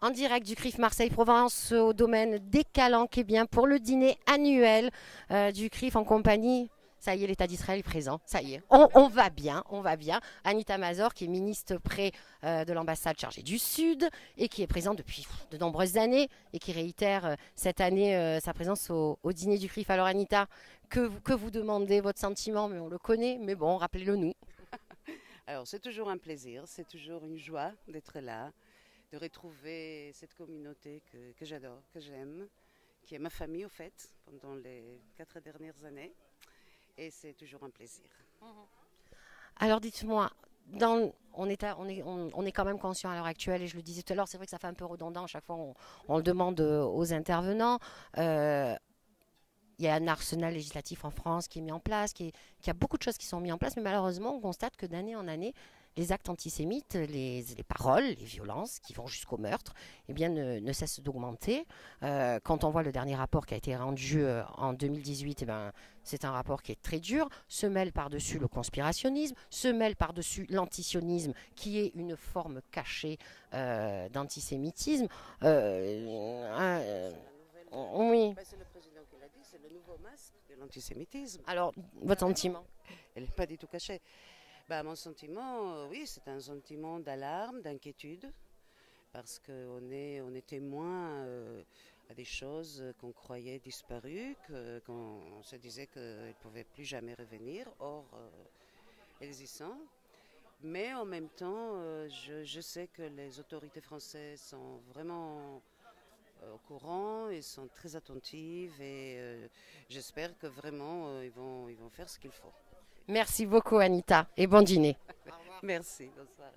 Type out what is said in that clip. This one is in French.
En direct du CRIF Marseille-Provence au domaine des Calanques, eh bien, pour le dîner annuel du CRIF en compagnie. Ça y est, l'État d'Israël est présent. Ça y est, on va bien, on va bien. Anita Mazor, qui est ministre près de l'ambassade chargée du Sud et qui est présente depuis de nombreuses années et qui réitère cette année sa présence au dîner du CRIF. Alors Anita, que vous demandez votre sentiment, mais on le connaît, mais bon, rappelez-le nous. Alors, c'est toujours un plaisir, c'est toujours une joie d'être là, de retrouver cette communauté que j'adore, que j'aime, qui est ma famille au fait, pendant les 4 dernières années. Et c'est toujours un plaisir. Alors dites-moi, on est quand même conscient à l'heure actuelle, et je le disais tout à l'heure, c'est vrai que ça fait un peu redondant, à chaque fois on le demande aux intervenants. Euh, il y a un arsenal législatif en France qui est mis en place, qui a beaucoup de choses qui sont mises en place, mais malheureusement on constate que d'année en année, les actes antisémites, les paroles, les violences qui vont jusqu'au meurtre, eh bien, ne cessent d'augmenter. Quand on voit le dernier rapport qui a été rendu en 2018, eh ben, c'est un rapport qui est très dur, se mêle par-dessus le conspirationnisme, se mêle par-dessus l'antisionisme, qui est une forme cachée d'antisémitisme. C'est la nouvelle. Oui. C'est le président qui l'a dit, c'est le nouveau masque de l'antisémitisme. Alors, votre sentiment? Elle n'est pas du tout cachée. Mon sentiment, oui, c'est un sentiment d'alarme, d'inquiétude, parce qu'on est témoin à des choses qu'on croyait disparues, qu'on se disait qu'elles ne pouvaient plus jamais revenir. Or, elles y sont. Mais en même temps, je sais que les autorités françaises sont vraiment au courant et sont très attentives et j'espère que vraiment ils vont faire ce qu'il faut. Merci beaucoup Anita et bon dîner. Merci, bonne soirée.